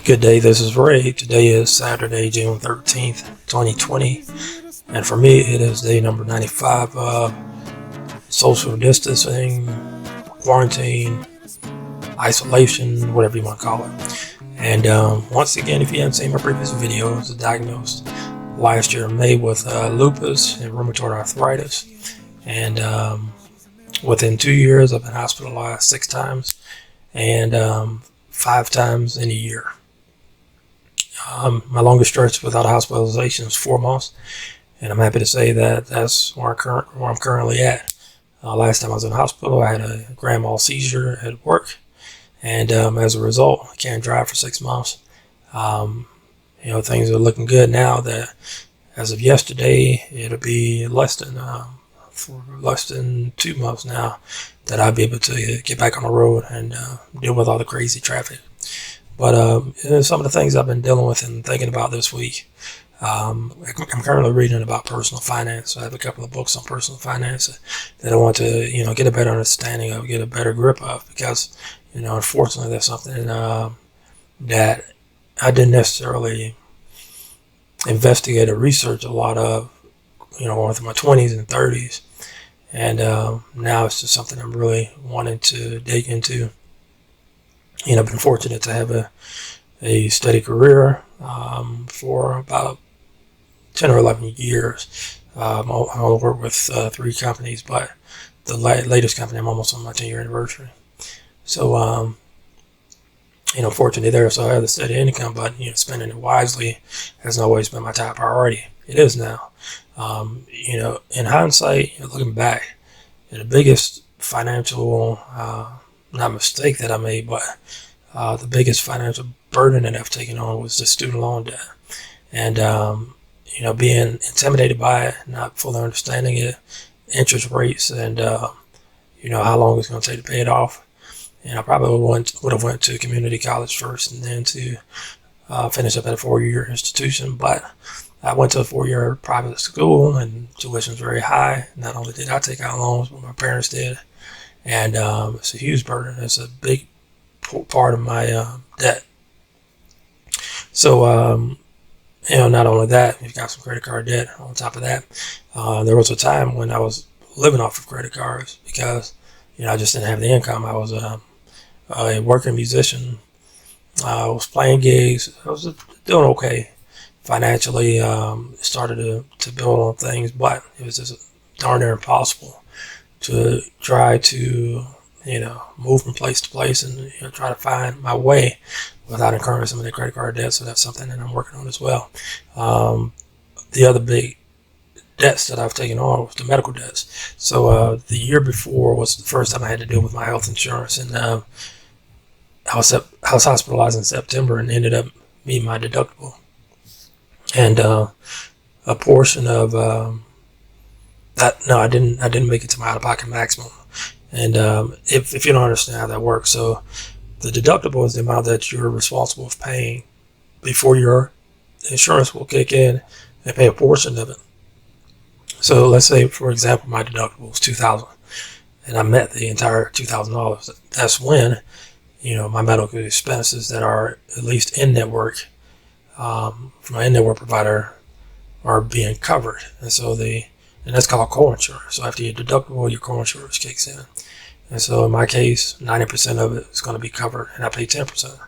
Good day, this is Ray. Today is Saturday, June 13th, 2020, and for me it is day number 95 of social distancing, quarantine, isolation, whatever you want to call it. And once again, if you haven't seen my previous video, I was diagnosed last year in May with lupus and rheumatoid arthritis, and within 2 years I've been hospitalized 6 times and 5 times in a year. My longest stretch without a hospitalization was 4 months, and I'm happy to say that that's where I'm currently at. Last time I was in the hospital, I had a grand mal seizure at work, and as a result, I can't drive for 6 months. Things are looking good now. That as of yesterday, it'll be less than 2 months now that I'll be able to get back on the road and deal with all the crazy traffic. But some of the things I've been dealing with and thinking about this week. I'm currently reading about personal finance. I have a couple of books on personal finance that I want to, get a better understanding of, get a better grip of, because, unfortunately, that's something that I didn't necessarily investigate or research a lot of, with my 20s and 30s. And now it's just something I'm really wanting to dig into. I've been fortunate to have a steady career for about 10 or 11 years. I only work with 3 companies, but the latest company, I'm almost on my 10-year anniversary. So, fortunately there, so I have a steady income, but, spending it wisely hasn't always been my top priority. It is now. In hindsight, looking back, the biggest financial, not mistake that I made, but the biggest financial burden that I've taken on was the student loan debt. And, being intimidated by it, not fully understanding it, interest rates, and, how long it's going to take to pay it off. And I probably would have went to community college first and then to finish up at a 4-year institution. But I went to a 4-year private school, and tuition was very high. Not only did I take out loans, but my parents did. And it's a huge burden. It's a big part of my debt. So, not only that, you've got some credit card debt on top of that. There was a time when I was living off of credit cards because, I just didn't have the income. I was a working musician. I was playing gigs. I was doing okay financially. Started to build on things, but it was just darn near impossible to try to, move from place to place and try to find my way without incurring some of the credit card debt. So that's something that I'm working on as well. The other big debts that I've taken on was the medical debts. So the year before was the first time I had to deal with my health insurance, and I was hospitalized in September and ended up meeting my deductible. And a portion of I didn't make it to my out-of-pocket maximum. And if you don't understand how that works, so the deductible is the amount that you're responsible for paying before your insurance will kick in and pay a portion of it. So let's say, for example, my deductible was $2,000, and I met the entire $2,000. That's when, my medical expenses that are at least in-network from my in-network provider are being covered. And that's called co-insurance. So after your deductible, your co-insurance kicks in. And so in my case, 90% of it is going to be covered, and I pay 10%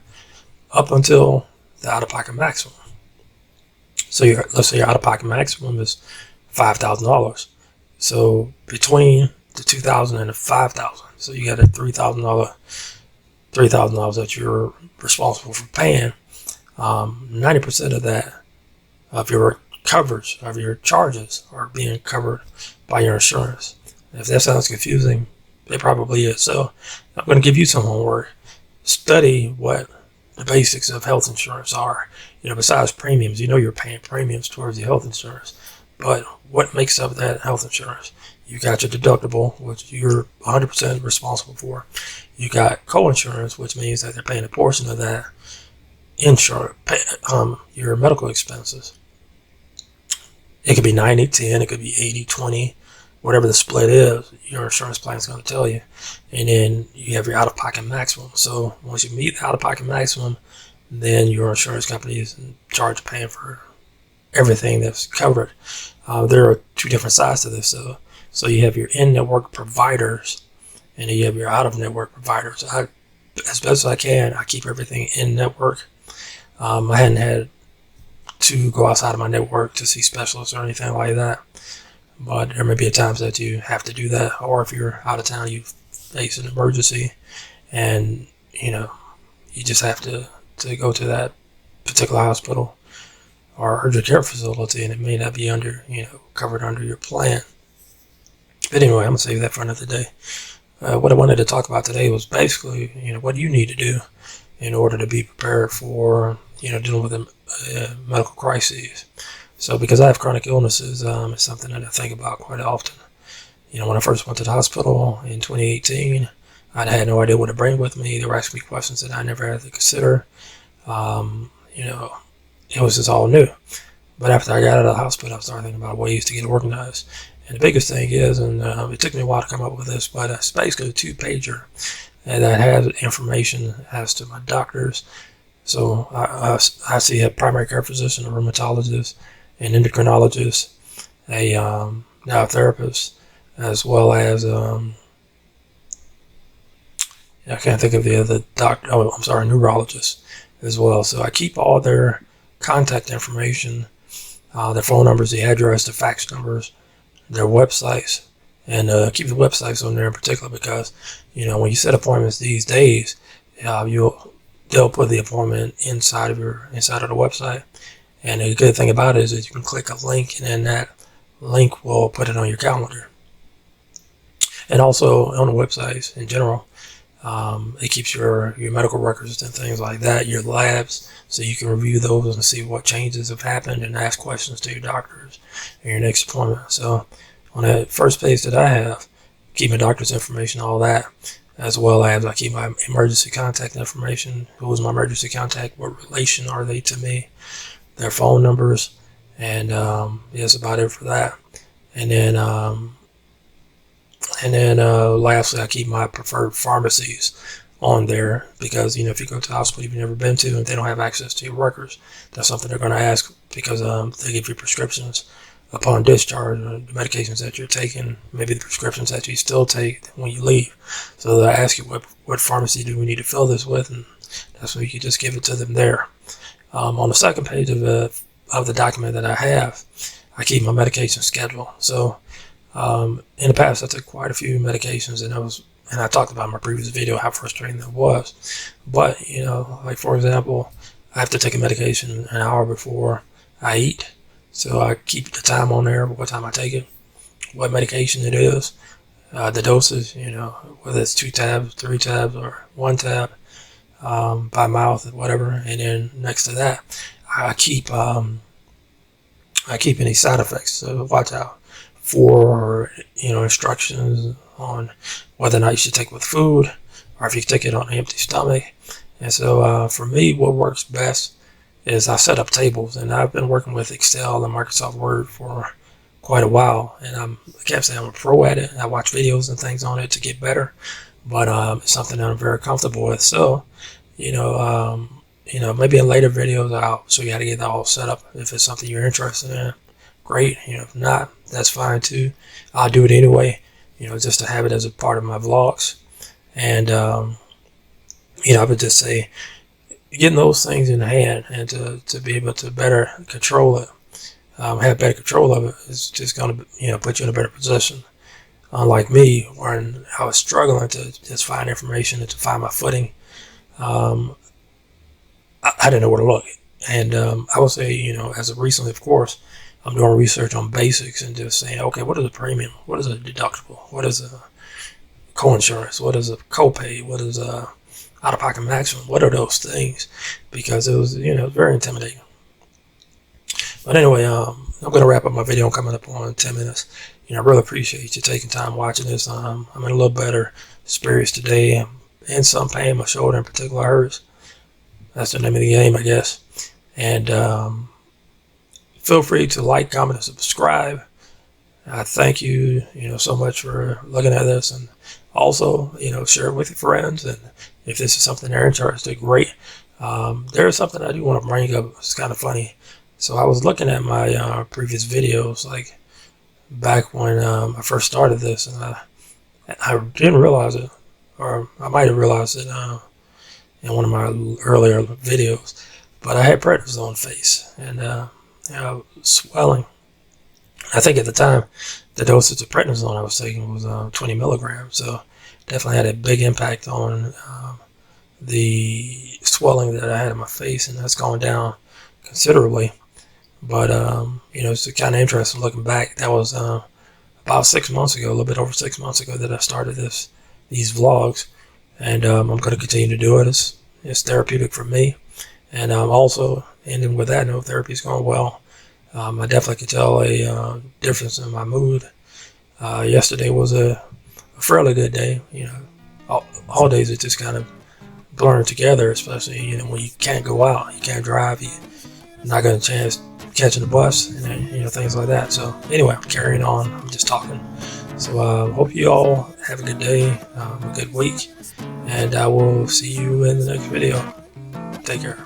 up until the out-of-pocket maximum. So let's say your out-of-pocket maximum is $5,000. So between the $2,000 and the $5,000, so you got a $3,000 that you're responsible for paying. 90% of that, of your coverage, of your charges, are being covered by your insurance. If that sounds confusing, it probably is. So I'm going to give you some homework. Study what the basics of health insurance are. Besides premiums, you're paying premiums towards the health insurance. But what makes up that health insurance? You got your deductible, which you're 100% responsible for. You got co-insurance, which means that they're paying a portion of that insurance, your medical expenses. It could be 90-10, it could be 80-20, whatever the split is, your insurance plan is going to tell you. And then you have your out-of-pocket maximum. So once you meet the out-of-pocket maximum, then your insurance company is in charge of paying for everything that's covered. There are two different sides to this. So you have your in-network providers, and then you have your out-of-network providers. As best as I can, I keep everything in-network. I hadn't had to go outside of my network to see specialists or anything like that. But there may be times that you have to do that, or if you're out of town, you face an emergency, and you just have to go to that particular hospital or urgent care facility, and it may not be covered under your plan. But anyway, I'm gonna save that for another day. What I wanted to talk about today was basically, what do you need to do in order to be prepared for, dealing with medical crises. So because I have chronic illnesses, it's something that I think about quite often. When I first went to the hospital in 2018, I had no idea what to bring with me. They were asking me questions that I never had to consider. It was just all new. But after I got out of the hospital, I started thinking about ways to get organized. And the biggest thing is, and it took me a while to come up with this, but it's basically a 2-pager that has information as to my doctors. So I see a primary care physician, a rheumatologist, an endocrinologist, a now therapist, as well as I can't think of the other doctor. Oh, I'm sorry, neurologist as well. So I keep all their contact information, their phone numbers, the address, the fax numbers, their websites, and keep the websites on there in particular because when you set appointments these days, they'll put the appointment inside of the website. And the good thing about it is that you can click a link, and then that link will put it on your calendar. And also on the websites in general, it keeps your medical records and things like that, your labs, so you can review those and see what changes have happened and ask questions to your doctors in your next appointment. So on that first page that I have, keep my doctor's information, all that, as well as I keep my emergency contact information. Who is my emergency contact? What relation are they to me? Their phone numbers, and that's about it for that. And then lastly, I keep my preferred pharmacies on there because if you go to a hospital you've never been to and they don't have access to your records, that's something they're going to ask because they give you prescriptions upon discharge, the medications that you're taking, maybe the prescriptions that you still take when you leave. So they'll ask you what pharmacy do we need to fill this with, and that's where you can just give it to them there. On the second page of the document that I have, I keep my medication schedule. So in the past, I took quite a few medications, and I talked about in my previous video how frustrating that was. But like for example, I have to take a medication an hour before I eat. So I keep the time on there, what time I take it, what medication it is, the doses, whether it's 2 tabs, 3 tabs, or 1 tab, by mouth, whatever. And then next to that, I keep any side effects. So watch out for, instructions on whether or not you should take it with food or if you take it on an empty stomach. And so for me, what works best is I set up tables, and I've been working with Excel and Microsoft Word for quite a while, and I can't say I'm a pro at it. I watch videos and things on it to get better, but it's something that I'm very comfortable with. So maybe in later videos I'll show you how to get that all set up. If it's something you're interested in, great. If not, that's fine too. I'll do it anyway, just to have it as a part of my vlogs. And I would just say getting those things in hand and to be able to better control it, have better control of it, is just going to put you in a better position. Unlike me, when I was struggling to just find information and to find my footing, I didn't know where to look. And I would say, as of recently, of course, I'm doing research on basics and just saying, okay, what is a premium? What is a deductible? What is a coinsurance? What is a copay? What is a out-of-pocket maximum? What are those things? Because it was, very intimidating. But anyway, I'm going to wrap up my video. I'm coming up on 10 minutes. I really appreciate you taking time watching this. I'm in a little better spirits today. I'm in some pain. My shoulder in particular hurts. That's the name of the game, I guess. And feel free to like, comment, and subscribe. I thank you, so much for looking at this, and also, share it with your friends. And if this is something they're interested in, great. There's something I do want to bring up. It's kind of funny. So I was looking at my previous videos, like back when I first started this, and I didn't realize it, or I might have realized it in one of my earlier videos, but I had prednisone face and swelling. I think at the time the dosage of prednisone I was taking was 20 milligrams, so definitely had a big impact on the swelling that I had in my face, and that's gone down considerably. But it's kind of interesting looking back. That was about 6 months ago, a little bit over 6 months ago, that I started these vlogs, and I'm going to continue to do it. It's therapeutic for me, and also ending with that, therapy is going well. I definitely could tell a difference in my mood. Yesterday was a fairly good day. All days it just kind of blurring together, especially when you can't go out, you can't drive, you're not going to chance catching the bus, and things like that. So anyway, I'm carrying on. I'm just talking. So hope you all have a good day, a good week, and I will see you in the next video. Take care.